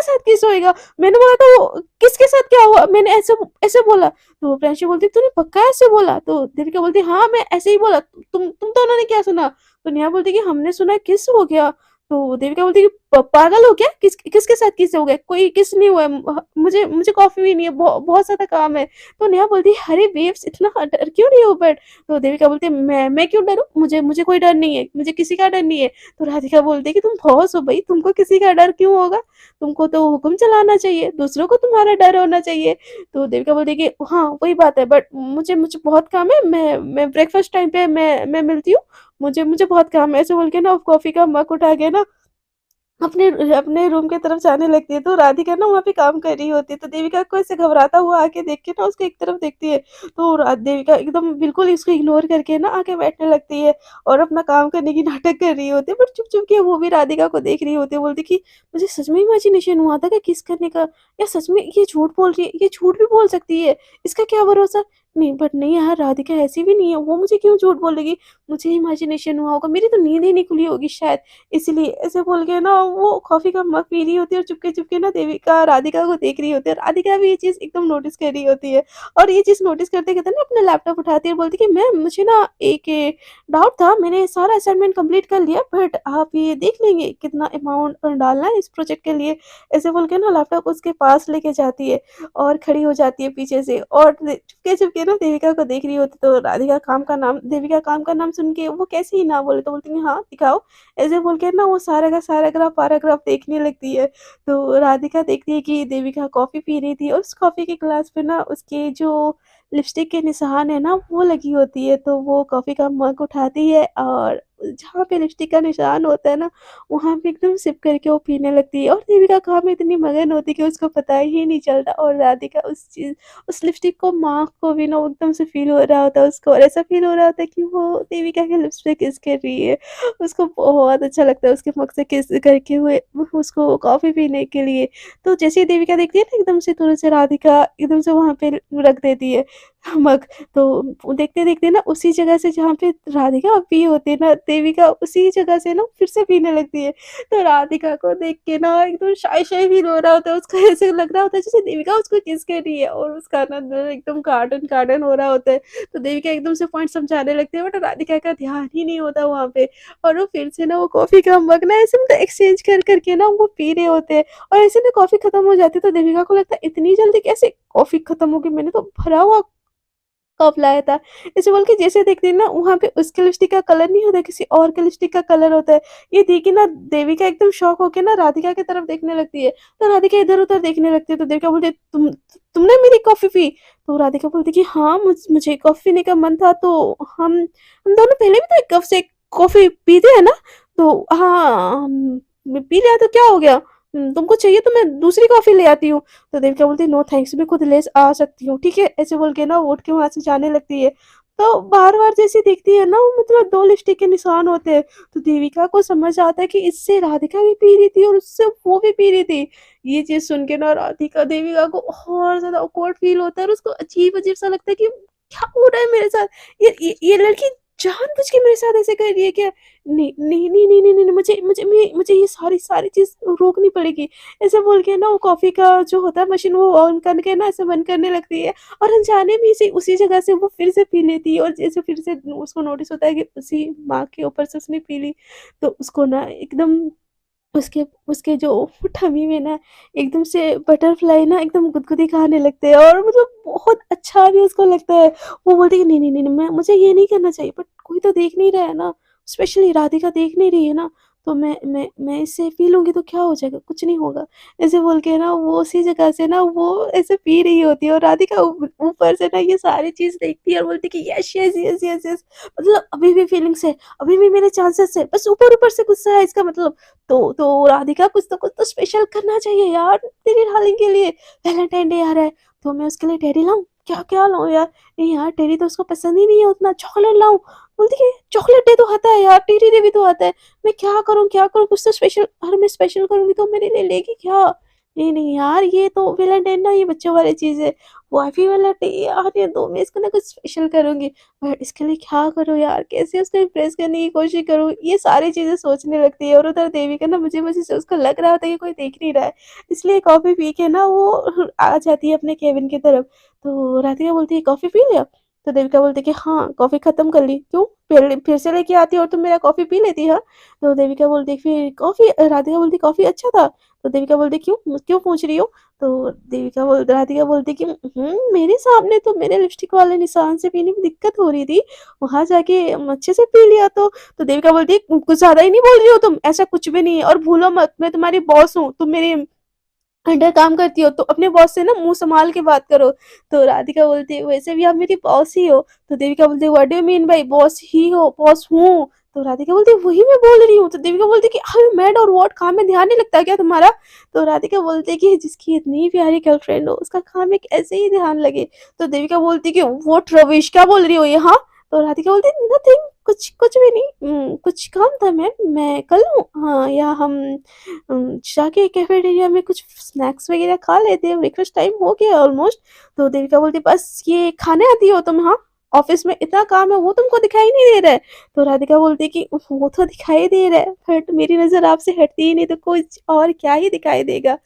S1: साथ किस होएगा? मैंने बोला तो किसके साथ क्या हुआ? मैंने ऐसे ऐसे बोला। तो प्रियांशी बोलती तूने पक्का ऐसे बोला? तो देविका बोलती हाँ मैं ऐसे ही बोला, तुम दोनों ने क्या सुना? तो नेहा बोलती कि हमने सुना किस हो गया। तो देविका बोलती कि पागल हो क्या, किसके साथ किस हो गया? कोई किस नहीं हुआ है, मुझे मुझे कॉफी भी नहीं है, बहुत ज्यादा काम है। तो नेहा बोलती अरे वेव्स इतना डर क्यों नहीं हो? बट तो देविका बोलती है मैं क्यों डरूं, मुझे कोई डर नहीं है, मुझे किसी का डर नहीं है। तो राधिका बोलती है कि तुम बॉस हो भाई, तुमको किसी का डर क्यों होगा? तुमको तो हुक्म चलाना चाहिए, दूसरों को तुम्हारा डर होना चाहिए। तो देविका बोलती है कि हाँ वही बात है, बट मुझे बहुत काम है, मैं ब्रेकफास्ट टाइम पे मैं मिलती हूँ, मुझे मुझे बहुत काम है। ऐसे बोल के ना कॉफी का मग उठा के ना अपने अपने रूम की तरफ जाने लगती है। तो राधिका ना वहाँ पे काम कर रही होती है, तो देविका को ऐसे घबराता हुआ आके देख के ना उसको एक तरफ देखती है। तो देविका एकदम बिल्कुल इसको इग्नोर करके ना आके बैठने लगती है और अपना काम करने की नाटक कर रही होती है, बट चुप चुप के वो भी राधिका को देख रही होती है। बोलती कि मुझे सच में इमेजिनेशन हुआ था क्या किस करने का, या सच में ये झूठ बोल रही है, ये झूठ भी बोल सकती है, इसका क्या भरोसा। नहीं बट नहीं यार, राधिका ऐसी भी नहीं है, वो मुझे क्यों झूठ बोलेगी? मुझे इमेजिनेशन हुआ होगा, मेरी तो नींद ही नहीं खुली होगी शायद, इसलिए ऐसे बोल के ना वो कॉफ़ी का मग पी रही होती है और चुपके-चुपके ना देविका राधिका को देख रही होती है और राधिका भी ये चीज़ एकदम नोटिस कर रही होती है। और ये चीज़ नोटिस करते-करते ना अपना लैपटॉप उठाती है और बोलती है कि मैम मुझे ना एक डाउट था, मैंने सारा असाइनमेंट कंप्लीट कर लिया, बट आप ये देख लेंगे कितना अमाउंट डालना है इस प्रोजेक्ट के लिए? ऐसे बोल के ना लैपटॉप उसके पास लेके जाती है और खड़ी हो जाती है पीछे से और चुपके-चुपके ना देविका को देख रही होती है। तो देविका काम का नाम सुन के वो कैसे ही ना बोले, तो बोलती है हाँ, दिखाओ। ऐसे बोल के ना वो सारा का सारा पैराग्राफ देखने लगती है। तो राधिका देखती है कि देविका कॉफ़ी पी रही थी और उस कॉफ़ी के ग्लास पे ना उसके जो लिपस्टिक के निशान है ना वो लगी होती है। तो वो कॉफ़ी का मग उठाती है और जहाँ पे लिपस्टिक का निशान होता है ना, वहाँ पे एकदम सिप करके वो पीने लगती है और देविका काम में इतनी मगन होती है कि उसको पता ही नहीं चलता और राधिका उस लिपस्टिक को माँग को भी ना वो एकदम से फ़ील हो रहा होता है उसको, और ऐसा फ़ील हो रहा होता है कि वो देविका के लिप्स पे किस कर रही है। उसको बहुत अच्छा लगता है उसके मुख से किस करके हुए उसको कॉफ़ी पीने के लिए। तो जैसे ही देविका देखती है ना एकदम से तुरंत से राधिका एकदम से वहाँ पे रख देती है मग। तो देखते-देखते ना उसी जगह से जहाँ पे राधिका पी होती है ना, देविका उसी जगह से ना फिर से पीने लगती है। तो राधिका को देख के ना एकदम शाय-शाय फ़ील हो रहा होता है, उसको ऐसे लग रहा होता है जैसे देविका उसको किस कर रही है और उसका ना दिल एकदम गार्डन-गार्डन हो रहा होता है। तो देविका एकदम से पॉइंट समझाने लगती है, बट राधिका का ध्यान ही नहीं होता वहाँ पे और वो फिर से ना वो कॉफ़ी का मग ना ऐसे मतलब एक्सचेंज कर के ना वो पी रहे होते हैं और ऐसे ना कॉफ़ी खत्म हो जाती है। तो देविका को लगता है इतनी जल्दी कैसे कॉफ़ी खत्म होगी, मैंने तो भरा हुआ कप लाया था। ऐसे बोल के जैसे देखते हैं ना वहाँ पे उसके लिपस्टिक का कलर नहीं होता, किसी और के लिपस्टिक का कलर होता है। ये देख के ना देविका एकदम शॉक होके ना राधिका की तरफ देखने लगती है। तो राधिका इधर-उधर देखने लगती है, तो देविका बोलती है तुमने मेरी कॉफ़ी पी? तो राधिका बोलती है कि हाँ, मुझे कॉफ़ी पीने का मन था, तो हम दोनों पहले भी तो एक कप से कॉफ़ी पीते हैं ना? तो हाँ, पी लिया तो क्या हो गया? तुमको चाहिए तो मैं दूसरी कॉफ़ी ले आती हूँ। तो देविका बोलती है नो थैंक्स, मैं खुद ले आ सकती हूँ, ठीक है? ऐसे बोल के ना वो उठ के वहाँ से जाने लगती है। तो बार-बार जैसे दिखती है ना वो, मतलब 2 लिपस्टिक के निशान होते हैं। तो देविका को समझ आता है कि इससे राधिका भी पी रही थी और उससे वो भी पी रही थी। ये चीज़ सुन के ना राधिका देविका को और ज़्यादा ऑकवर्ड फ़ील होता है और उसको अजीब-अजीब सा लगता है कि क्या हो रहा है मेरे साथ? ये लड़की जानबूझ के मेरे साथ ऐसे कर रही है क्या? नहीं, नहीं, नहीं, नहीं, नहीं, नहीं, मुझे ये सारी सारी चीज़ रोकनी पड़ेगी। ऐसे बोल के ना वो कॉफ़ी का जो होता है मशीन वो ऑन करके ना ऐसे बंद करने लगती है और अनजाने में इसी उसी जगह से वो फिर से पी लेती है और जैसे फिर से उसको नोटिस होता है कि उसी माँ के ऊपर से उसने पी ली, तो उसको ना एकदम उसके उसके जो tummy में ना एकदम से बटरफ्लाई ना एकदम गुदगुदी खाने लगते हैं और मतलब बहुत अच्छा भी उसको लगता है। वो बोलती है, "नहीं, नहीं, नहीं, नहीं, मैं मुझे ये नहीं करना चाहिए, बट कोई तो देख नहीं रहा है ना, स्पेशली राधिका देख नहीं रही है ना, तो मैं इससे पी लूँगी तो क्या हो जाएगा? कुछ नहीं होगा।" ऐसे बोल के ना वो उसी जगह से ना वो ऐसे पी रही होती है और राधिका ऊपर से ना ये सारी चीज़ देखती है और बोलती है कि yes, yes, yes, yes, yes, मतलब अभी भी फीलिंग्स है, अभी भी मेरे चांसेस है, बस ऊपर-ऊपर से गुस्सा है इसका मतलब। तो राधिका कुछ तो स्पेशल करना चाहिए यार तेरी डार्लिंग के लिए। वैलेंटाइन डे आ रहा है, तो मैं उसके लिए टेडी लाऊँ? क्या लाऊँ यार? नहीं यार, टेडी तो उसको पसंद ही नहीं है उतना, चॉकलेट लाऊँ? बोलती है चॉकलेट डे तो आता है यार, टेडी डे भी तो आता है। मैं क्या करूँ? कुछ तो स्पेशल, और मैं स्पेशल करूँगी तो मेरे लिए लेगी क्या? नहीं, नहीं यार, ये तो वैलेंटाइन ना ये बच्चों वाली चीज़ है। वाइफ़ी वाला डे आने दो, मैं इसको ना कुछ स्पेशल करूँगी। पर इसके लिए क्या करूँ यार? कैसे उसको इम्प्रेस करने की कोशिश करूँ? ये सारी चीज़ें सोचने लगती है और उधर देविका ना मुझे से उसको लग रहा होता है कि कोई देख नहीं रहा है। इसलिए कॉफ़ी पी के ना वो आ जाती है अपने केबिन की तरफ। तो राधिका बोलती है, "कॉफ़ी पी लिया?" तो देविका बोलती है कि हाँ, कॉफ़ी खत्म कर ली। "क्यों? फिर से लेके आती और तुम मेरा कॉफ़ी पी लेती, हाँ?" तो देविका बोलती है फिर कॉफ़ी राधिका बोलती है, "कॉफ़ी अच्छा था?" तो देविका बोलती है, क्यों पूछ रही हो?" तो राधिका बोलती है कि मेरे सामने तो मेरे लिपस्टिक वाले निशान से पीने में दिक्कत हो रही थी, वहाँ जाके अच्छे से पी लिया तो देविका बोलती है, कुछ ज़्यादा ही नहीं बोल रही हो तुम? ऐसा कुछ भी नहीं है और भूलो मत मैं तुम्हारी बॉस हूँ, तुम मेरे अंडर काम करती हो तो अपने बॉस से ना मुँह संभाल के बात करो। तो राधिका बोलती है, वैसे भी आप मेरी बॉस ही हो। तो देविका बोलती है, what do you mean by boss ही हो? बॉस हूँ। तो राधिका बोलती है, वही मैं बोल रही हूँ। तो देविका बोलती है कि आर यू मैड और व्हाट? काम में ध्यान नहीं लगता क्या तुम्हारा? तो राधिका बोलती है कि जिसकी इतनी प्यारी गर्लफ्रेंड हो उसका काम में कैसे ही ध्यान लगे? तो देविका बोलती है कि व्हाट रविश, क्या बोल रही हो ये, हाँ? तो राधिका बोलती है, नथिंग, कुछ कुछ भी नहीं। कुछ काम था मैम, मैं कल लूँ? हाँ, या हम जाके कैफेटेरिया में कुछ स्नैक्स वगैरह खा लेते हैं, ब्रेकफास्ट टाइम हो गया ऑलमोस्ट। तो देविका बोलती है, बस ये खाने आती हो तुम, हाँ? ऑफिस में इतना काम है वो तुमको दिखाई नहीं दे रहा है? तो राधिका बोलती है कि वो तो दिखाई दे रहा है बट मेरी नज़र आपसे हटती ही नहीं तो कुछ और क्या ही दिखाई देगा।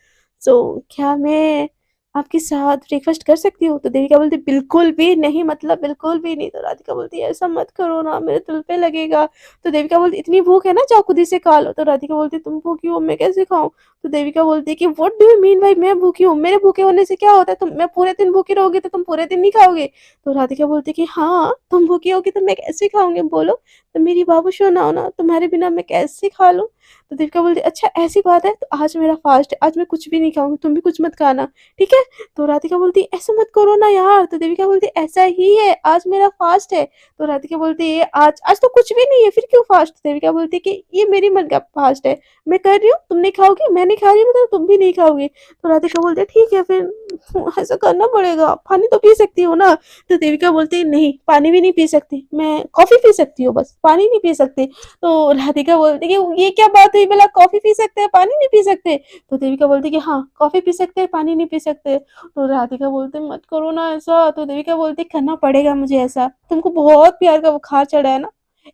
S1: सो क्या मैं आपके साथ ब्रेकफास्ट कर सकती हूँ? तो देविका बोलती है, बिल्कुल भी नहीं, मतलब बिल्कुल भी नहीं। तो राधिका बोलती है, ऐसा मत करो ना, मेरे दिल पे लगेगा। तो देविका बोलती, इतनी भूख है ना, जाओ खुद ही से खा लो। तो राधिका बोलती, तुम भूखी हो, मैं कैसे खाऊँ? तो देविका बोलती है कि what do you mean bye मैं भूखी हूँ? मेरे भूखे होने से क्या होता है? तुम मैं पूरे दिन भूखी रहोगी तो तुम पूरे दिन नहीं खाओगे? तो राधिका बोलती है कि हाँ, तुम भूखी होगी तो मैं कैसे खाऊँगी बोलो? तुम मेरी बाबू सोना हो ना, तुम्हारे बिना मैं कैसे खा लूँ? तो देविका बोलती है, अच्छा ऐसी बात है, तो आज मेरा फास्ट है, आज मैं कुछ भी नहीं खाऊँगी, तुम भी कुछ मत खाना, ठीक है? तो राधिका बोलती है, ऐसा मत करो ना यार। तो देविका बोलती है, ऐसा ही है, आज मेरा फास्ट है। तो राधिका बोलती है, आज आज तो कुछ भी नहीं है, फिर क्यों फास्ट? देविका बोलती है कि ये मेरी मन का फास्ट है, मैं कर रही हूँ, तुम नहीं खाओगी, मैं नहीं खा रही हूँ मतलब तुम भी नहीं खाओगी। तो राधिका बोलती है, ठीक है फिर ऐसा करना पड़ेगा, पानी तो पी सकती हो ना? तो देविका बोलती है, नहीं पानी भी नहीं पी सकती, मैं कॉफी पी सकती हूँ बस, पानी नहीं पी सकती। तो राधिका बोलती है कि ये क्या बात हुई, भला कॉफी पी सकते हैं पानी नहीं पी सकते? तो देविका बोलती है कि हाँ, कॉफी पी सकते हैं, पानी नहीं पी सकते। तो राधिका बोलती है, मत करो ना ऐसा। तो देविका बोलती है, करना पड़ेगा मुझे ऐसा, तुमको बहुत प्यार का बुखार चढ़ा है ना,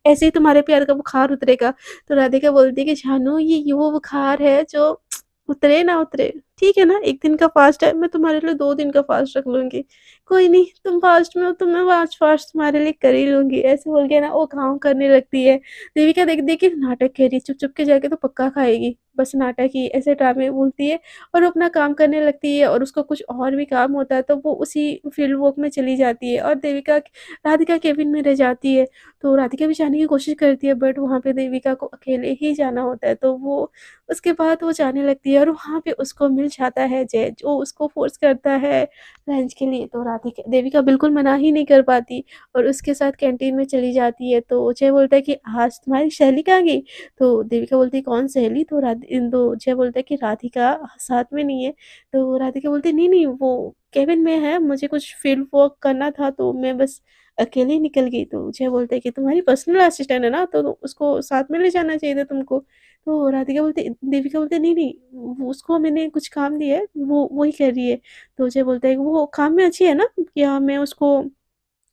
S1: ऐसे ही तुम्हारे प्यार का बुखार उतरेगा। तो राधिका बोलती है कि जानू, ये वो बुखार है जो उतरे ना उतरे, ठीक है ना? 1 दिन का फास्ट है, मैं तुम्हारे लिए 2 दिन का फास्ट रख लूँगी। कोई नहीं, तुम फास्ट में हो तो मैं आज फास्ट तुम्हारे लिए कर ही लूँगी। ऐसे बोल के ना वो काम करने लगती है। देविका देख-देख के नाटक कर रही है, चुप-चुप के जाके तो पक्का खाएगी। बस नाटक ही, ऐसे ड्रामे बोलती है और वो अपना काम करने लगती है और उसको कुछ और भी काम होता है तो वो उसी फील्ड वर्क में चली जाती है और राधिका केबिन में रह जाती है। तो राधिका भी जाने की कोशिश करती है बट वहाँ पे देविका को अकेले ही जाना होता है, तो वो उसके बाद वो जाने लगती है और वहाँ पे उसको मिल जाता है जय, जो उसको फ़ोर्स करता है लंच के लिए। तो राधिका देविका बिल्कुल मना ही नहीं कर पाती और उसके साथ कैंटीन में चली जाती है। तो जय बोलता है कि आज तुम्हारी सहेली कहाँ गई? तो देविका बोलती है, कौन सहेली? तो जय बोलता है कि राधिका साथ में नहीं है। तो राधिका बोलती है, नहीं, नहीं, वो केबिन में है, मुझे कुछ फील्ड वर्क करना था तो मैं बस अकेले ही निकल गई। तो मुझे बोलते हैं कि तुम्हारी पर्सनल असिस्टेंट है ना, तो उसको साथ में ले जाना चाहिए था तुमको। तो राधिका बोलती देविका बोलती नहीं, वो उसको मैंने कुछ काम दिया है, वो वही कर रही है। तो मुझे बोलता है कि वो काम में अच्छी है ना, क्या मैं उसको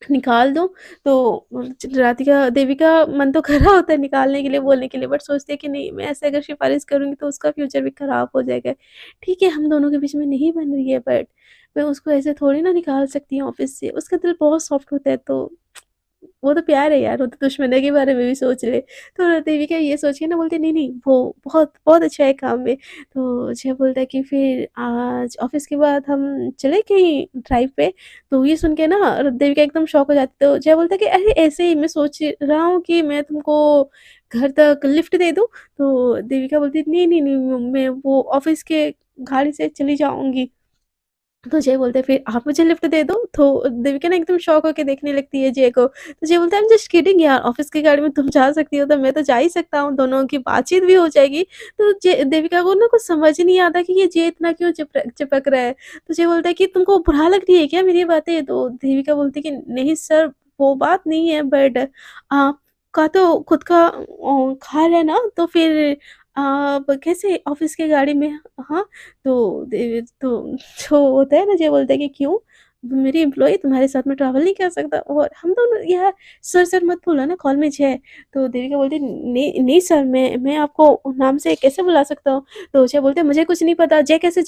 S1: निकाल दूँ? तो राधिका देवी का मन तो कर रहा होता है निकालने के लिए, बोलने के लिए, बट सोचती है कि नहीं, मैं ऐसे अगर सिफ़ारिश करूँगी तो उसका फ्यूचर भी खराब हो जाएगा। ठीक है, हम दोनों के बीच में नहीं बन रही है, बट मैं उसको ऐसे थोड़ी ना निकाल सकती हूँ ऑफ़िस से। उसका दिल बहुत सॉफ्ट होता है, तो वो तो प्यार है यार, वो तो दुश्मनी के बारे में भी सोच ले। तो देविका ये सोच के ना बोलती नहीं, नहीं, वो बहुत बहुत अच्छा है काम में। तो जय बोलता है कि फिर आज ऑफ़िस के बाद हम चले कहीं ड्राइव पे? तो ये सुन के ना देविका एकदम शॉक हो जाती है। तो जय बोलता है कि अरे ऐसे ही मैं सोच रहा हूँ कि मैं तुमको घर तक लिफ्ट दे दूँ? तो देविका बोलती है नहीं, नहीं, नहीं, मैं वो ऑफ़िस के गाड़ी से चली जाऊँगी। तो जय बोलते हैं फिर आप मुझे लिफ्ट दे दो। तो देविका ना एकदम शॉक होके देखने लगती है जय को। तो जय बोलता है आई एम जस्ट किडिंग यार, ऑफिस की गाड़ी में तुम जा सकती हो तो मैं तो जा ही सकता हूँ, दोनों की बातचीत भी हो जाएगी। तो देविका को ना कुछ समझ ही नहीं आता कि ये जय इतना क्यों चिपक रहा है। तो जय बोलता है कि तुमको बुरा लग रही है क्या मेरी बातें? तो देविका बोलती है कि नहीं सर, वो बात नहीं है, बट आपका तो खुद का घर है ना, तो फिर आप कैसे ऑफिस की गाड़ी में? हाँ, तो होता है ना, जो बोलता है कि क्यों? मेरी एम्प्लॉयी तुम्हारे साथ में ट्रैवल नहीं कर सकता? और हम दोनों यार, सर मत बोलो ना, कॉल में जय। तो देविका बोलती नहीं नहीं सर, मैं आपको नाम से कैसे बुला सकता हूँ? तो जय बोलते मुझे कुछ नहीं पता, जय कैसे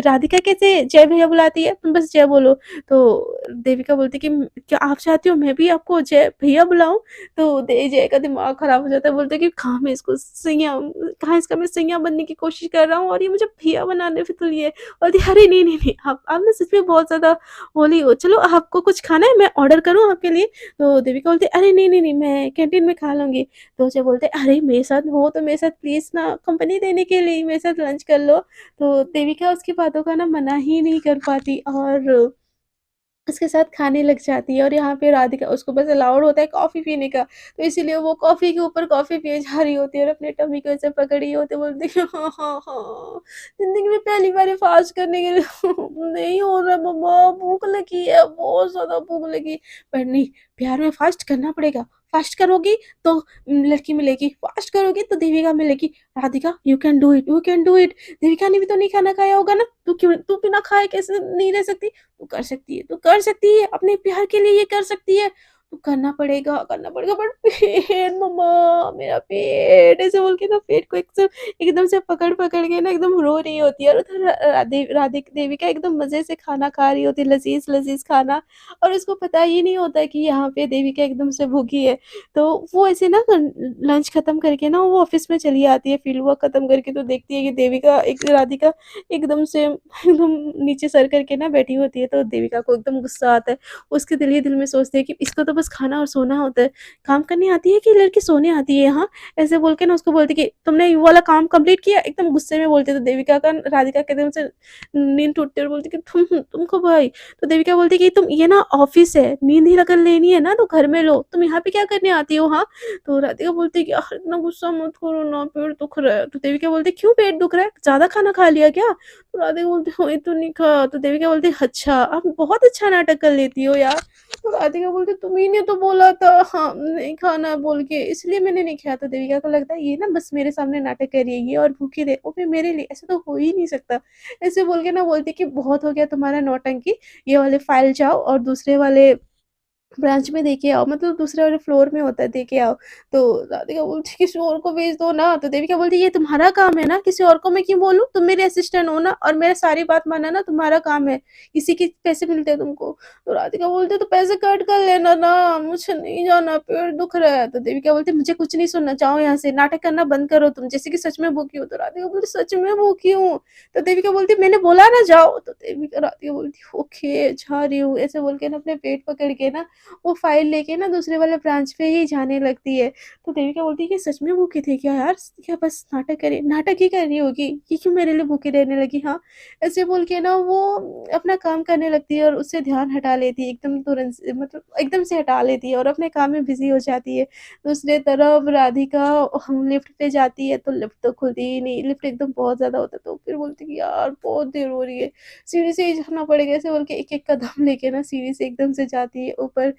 S1: राधिका कैसे जय भैया बुलाती है? तुम बस जय बोलो। तो देविका बोलती कि क्या आप चाहती हो मैं भी आपको जय भैया बुलाऊँ? तो दे जय का दिमाग खराब हो जाता है, बोलता है कि कहाँ इसका मैं सैयाँ बनने की कोशिश कर रहा हूँ और ये मुझे भैया बनाने पे तुली है। बोलती है अरे नहीं, नहीं, नहीं, आप ना सच में बहुत ज़्यादा होली हो। चलो आपको कुछ खाना है, मैं ऑर्डर करूँ आपके लिए? तो देविका बोलती है अरे नहीं, नहीं, नहीं, मैं कैंटीन में खा लूँगी। तो अजय बोलते हैं अरे मेरे साथ हो तो मेरे साथ प्लीज़ ना कंपनी देने के लिए मेरे साथ लंच कर लो। तो देविका उसकी बातों का ना मना ही नहीं कर पाती और उसके साथ खाने लग जाती है। और यहाँ पे राधिका, उसको बस अलाउड होता है कॉफ़ी पीने का, तो इसीलिए वो कॉफ़ी के ऊपर कॉफ़ी पिए जा रही होती है और अपने टमी को ऐसे पकड़ी होती है, बोलती है हाँ, हाँ, हाँ, ज़िंदगी में पहली बार ये फ़ास्ट करने के लिए नहीं हो रहा मम्मा, भूख लगी है, बहुत ज़्यादा भूख लगी। पर नहीं, प्यार में फ़ास्ट करना पड़ेगा, फ़ास्ट करोगी तो लड़की मिलेगी, फ़ास्ट करोगी तो देविका मिलेगी। Radhika you can do it, you can do it. Devika ने भी तो नहीं खाना खाया होगा ना, तू बिना खाए कैसे नहीं रह सकती? तू कर सकती है, तू कर सकती है, अपने प्यार के लिए ये कर सकती है। तो करना पड़ेगा, बट पेट मम्मा, मेरा पेट, ऐसे बोल के ना पेट को एकदम से पकड़ के ना एकदम रो रही होती है। और उधर राधे देविका एकदम मज़े से खाना खा रही होती है, लज़ीज़ खाना। और उसको पता ही नहीं होता है कि यहाँ पे देविका एकदम से भूखी है। तो वो ऐसे ना लंच खत्म करके ना वो ऑफ़िस में चली आती है, फील्ड वर्क खत्म करके, तो देखती है कि देविका एक राधिका एकदम से एकदम नीचे सर करके ना बैठी होती है। तो देविका को एकदम गुस्सा आता है। उसके दिल ही दिल में सोचती है कि इसको तो बस खाना और सोना होता है, काम करनी आती है कि लड़की सोने आती है यहाँ? ऐसे बोल के ना उसको बोलती कि तुमने ये वाला काम कंप्लीट किया? एकदम गुस्से में बोलती है। तो देविका का राधिका के एकदम से नींद टूटती है और बोलती कि तुमको भाई। तो देविका बोलती कि तुम, ये ना ऑफिस है, नींद ही अगर लेनी है ना तो घर में लो, तुम यहाँ पे क्या करने आती हो? हाँ। तो राधिका बोलती है कि यार इतना गुस्सा मत करो ना, पेट दुख रहा है। तो देविका बोलती क्यों पेट दुख रहा है, ज्यादा खाना खा लिया क्या? तो राधिका बोलती वही तो नहीं खाया। तो देविका बोलती अच्छा, आप बहुत अच्छा नाटक कर लेती हो यार। तो राधिका बोलती तुम्ही ने तो बोला था हाँ नहीं खाना है बोल के, इसलिए मैंने नहीं खाया। तो देविका को लगता है ये ना बस मेरे सामने नाटक कर रही है ये, और भूखी रहे वो भी मेरे लिए, ऐसे तो हो ही नहीं सकता। ऐसे बोल के ना बोलती कि बहुत हो गया तुम्हारा नौटंकी, ये वाले फाइल जाओ और दूसरे वाले ब्रांच में देके आओ, मतलब दूसरे वाले फ्लोर में होता है, देके आओ। तो राधिका बोलती किसी और को भेज दो ना। तो देविका बोलती ये तुम्हारा काम है ना, किसी और को मैं क्यों बोलूँ? तुम मेरे असिस्टेंट हो ना, और मेरा सारी बात मानना ना तुम्हारा काम है। किसी के पैसे मिलते हैं तुमको? तो राधिका बोलती तो पैसे कट कर लेना ना, मुझे नहीं जाना, पेट दुख रहा है। तो देविका बोलती मुझे कुछ नहीं सुनना, जाओ यहाँ से, नाटक करना बंद करो तुम, जैसे कि सच में भूखी हो। तो राधिका बोलती सच में भूखी हूँ। तो देविका बोलती मैंने बोला ना जाओ। तो देविका राधिका बोलती ओके जा रही हूँ, ऐसे बोल के ना अपने पेट पकड़ के ना वो फ़ाइल लेके ना दूसरे वाले ब्रांच पे ही जाने लगती है। तो देविका बोलती है कि सच में भूखे थे क्या यार? क्या बस नाटक ही कर रही होगी, ये क्यों मेरे लिए भूखी रहने लगी? हाँ, ऐसे बोल के ना वो अपना काम करने लगती है और उससे ध्यान हटा लेती है एकदम तुरंत से, मतलब एकदम से हटा लेती है और अपने काम में बिज़ी हो जाती है। दूसरी तरफ राधिका हम लिफ्ट पे जाती है तो लिफ्ट तो खुलती ही नहीं, लिफ्ट एकदम बहुत ज़्यादा होता है, तो फिर बोलती है कि यार बहुत देर हो रही है, सीढ़ी से ही जाना पड़ेगा, ऐसे बोल के एक-एक कदम लेके ना सीढ़ी से एकदम से जाती है ऊपर,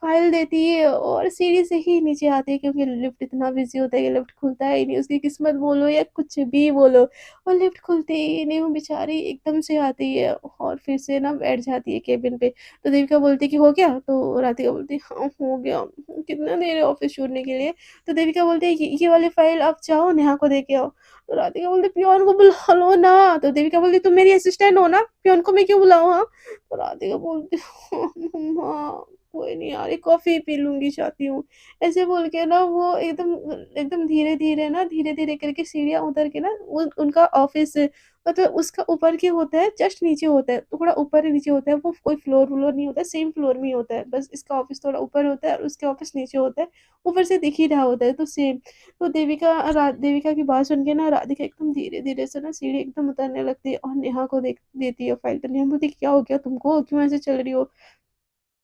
S1: फ़ाइल देती है और सीढ़ी से ही नीचे आती है क्योंकि लिफ्ट इतना बिज़ी होता है कि लिफ्ट खुलता ही नहीं, उसकी किस्मत बोलो या कुछ भी बोलो, और लिफ्ट खुलती ही नहीं, वो बेचारी एकदम से आती है और फिर से ना बैठ जाती है केबिन पे। तो देविका बोलती है कि हो गया? तो राधिका बोलती है हाँ, हो गया। कितना देर है ऑफ़िस छोड़ने के लिए? तो देविका बोलती है ये वाली फ़ाइल आप जाओ नेहा को दे के आओ। तो राधिका बोलती है पियोन को बुला लो ना। तो देविका बोलती है तुम मेरी असिस्टेंट हो ना, पियोन को मैं क्यों बुलाऊँ हाँ? तो राधिका बोलती है हाँ, कोई नहीं यार, एक कॉफ़ी पी लूँगी, चाहती हूँ। ऐसे बोल के ना वो एकदम एकदम धीरे-धीरे ना धीरे-धीरे करके सीढ़ियाँ उतर के ना उन उनका ऑफ़िस, मतलब उसका ऊपर की होता है, जस्ट नीचे होता है, थोड़ा ऊपर ही नीचे होता है, वो कोई फ्लोर-व्लोर नहीं होता है, सेम फ्लोर में ही होता है। बस इसका ऑफ़िस थोड़ा ऊपर होता है और उसका ऑफ़िस नीचे होता है, ऊपर से दिख ही रहा होता है, तो सेम। तो देविका की बात सुन के ना राधिका एकदम धीरे-धीरे से ना सीढ़ी एकदम उतरने लगती है और नेहा को देती है फ़ाइल। तो नेहा बोलती है, "क्या हो गया तुमको? क्यों ऐसे चल रही हो?"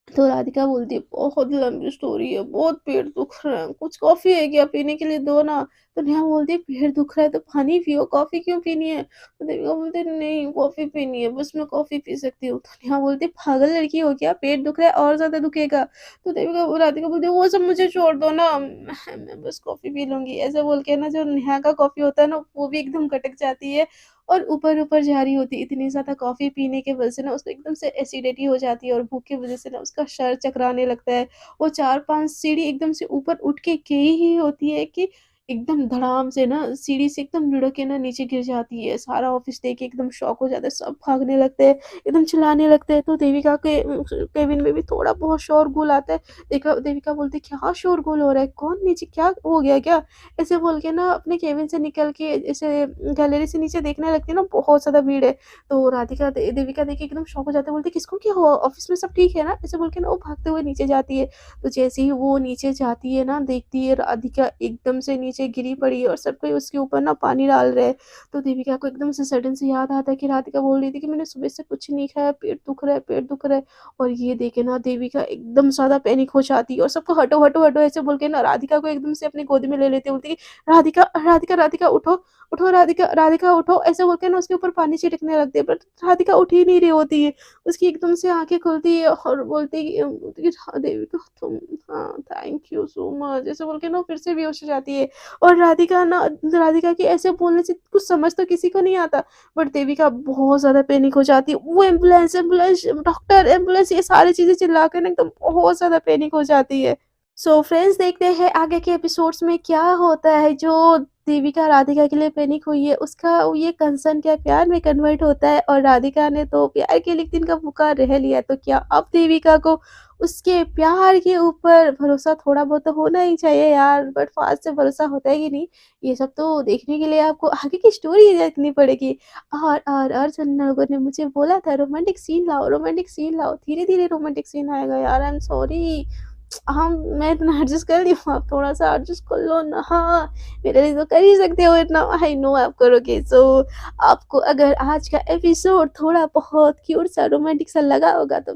S1: तो राधिका बोलती है, "बहुत लंबी स्टोरी है, बहुत पेट दुख रहा है, कुछ कॉफ़ी है क्या पीने के लिए दो ना।" तो नेहा बोलती है, "पेट दुख रहा है तो पानी पियो, कॉफ़ी क्यों पीनी है?" तो देविका बोलती है, "नहीं, कॉफ़ी पीनी है, बस मैं कॉफ़ी पी सकती हूँ।" तो नेहा बोलती है, "पागल लड़की हो क्या? पेट दुख रहा है और ज़्यादा दुखेगा।" तो राधिका बोलती है, "वो सब मुझे छोड़ दो ना, मैं बस कॉफ़ी पी लूँगी।" ऐसा बोल के ना जो नेहा का कॉफ़ी होता है ना, वो भी एकदम खटक जाती है और ऊपर-ऊपर जा रही होती है। इतनी ज़्यादा कॉफ़ी पीने की वजह से ना उसको एकदम से एसिडिटी हो जाती है और भूख की वजह से ना उसका सर चकराने लगता है। वो 4-5 सीढ़ी एकदम से ऊपर उठ के गई ही होती है कि एकदम धड़ाम से ना सीढ़ी से एकदम लुढ़क के ना नीचे गिर जाती है। सारा ऑफ़िस देख के एकदम शॉक हो जाता है, सब भागने लगते हैं, एकदम चिल्लाने लगते हैं। तो देविका के केबिन में भी थोड़ा बहुत शोरगुल आता है। देविका बोलती है, "क्या शोरगुल हो रहा है? कौन नीचे, क्या हो गया क्या?" ऐसे बोल के ना अपने केबिन से निकल के ऐसे गैलरी से नीचे देखने लगती है ना, बहुत ज़्यादा भीड़ है। तो देविका देख के एकदम शॉक हो जाते हैं, बोलती है, "किसको क्या हुआ? ऑफ़िस में सब ठीक है ना?" ऐसे बोल के ना वो भागते हुए नीचे जाती है। तो जैसे ही वो नीचे जाती है ना, देखती है राधिका एकदम से नीचे गिरी पड़ी है और सब कोई उसके ऊपर ना पानी डाल रहे हैं। तो देविका को एकदम से सडन से याद आता है कि राधिका बोल रही थी कि मैंने सुबह से कुछ नहीं खाया, पेट दुख रहा है, पेट दुख रहा है। और ये देखे ना देविका एकदम ज़्यादा पैनिक हो जाती है और सबको हटो, हटो, हटो ऐसे बोल के ना राधिका को एकदम से अपनी गोद में ले लेती है, बोलती है, "राधिका, राधिका, राधिका उठो, उठो राधिका, राधिका उठो।" ऐसे बोल के ना उसके ऊपर पानी छिड़कने लगती है, बट राधिका उठ ही नहीं रही होती है। उसकी एकदम से आँखें खुलती है और बोलती है, "हाँ, देविका तुम, हाँ, थैंक यू सो मच।" ऐसे बोल के ना वो फिर से बेहोश हो जाती है और राधिका के ऐसे बोलने से कुछ समझ तो किसी को नहीं आता, बट देविका बहुत ज़्यादा पैनिक हो जाती है। वो एम्बुलेंस एम्बुलेंस, डॉक्टर, एम्बुलेंस, ये सारी चीज़ें चिल्ला के ना एकदम बहुत ज़्यादा पैनिक हो जाती है। सो फ्रेंड्स, देखते हैं आगे के एपिसोड्स में क्या होता है। जो देविका राधिका के लिए पैनिक हुई है उसका ये कंसर्न क्या प्यार में कन्वर्ट होता है, और राधिका ने तो प्यार के लिए एक दिन का पुकार रह लिया, तो क्या अब देविका को उसके प्यार के ऊपर भरोसा थोड़ा बहुत तो होना ही चाहिए यार, बट फास्ट से भरोसा होता है कि नहीं, ये सब तो देखने के लिए आपको आगे की स्टोरी देखनी पड़ेगी। और जिन लोगों ने मुझे बोला था रोमांटिक सीन लाओ, रोमांटिक सीन लाओ, धीरे धीरे रोमांटिक सीन आएगा यार, आई एम सॉरी। हम मैं इतना एडजस्ट कर रही हूँ, आप थोड़ा-सा एडजस्ट कर लो ना। हाँ, मेरे लिए तो कर ही सकते हो इतना, आई नो आप करोगे। सो आपको अगर आज का एपिसोड थोड़ा बहुत क्यूट सा, रोमांटिक सा लगा होगा तो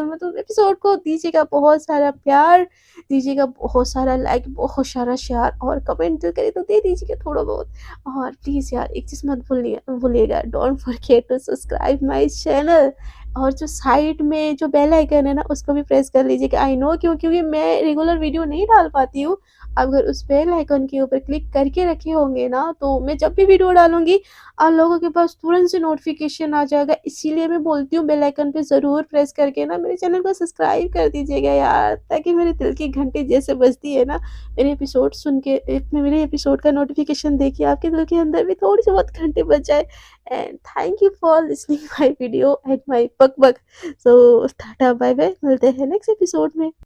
S1: मतलब एपिसोड को दीजिएगा बहुत सारा प्यार, दीजिएगा बहुत सारा लाइक, बहुत सारा शेयर और कमेंट जो करे तो दे दीजिएगा थोड़ा बहुत। और प्लीज़ यार एक चीज़ मत भूलिएगा, don't forget to subscribe my channel, और जो साइड में जो बेल आइकन है ना उसको भी प्रेस कर लीजिएगा। आई नो क्योंकि मैं रेगुलर वीडियो नहीं डाल पाती हूँ। अगर उस बेल आइकन के ऊपर क्लिक करके रखे होंगे ना तो मैं जब भी वीडियो डालूँगी आप लोगों के पास तुरंत से नोटिफ़िकेशन आ जाएगा। इसीलिए मैं बोलती हूँ बेल आइकन पे ज़रूर प्रेस करके ना मेरे चैनल को सब्सक्राइब कर दीजिएगा यार, ताकि मेरे दिल की घंटी जैसे बजती है ना, मेरे एपिसोड सुन के मेरे एपिसोड का नोटिफ़िकेशन देखिए आपके दिल के अंदर भी थोड़ी-सी बहुत घंटी बज जाए। And thank you for listening my video and my बक बक। सो टाटा बाय बाय, मिलते हैं नेक्स्ट एपिसोड में।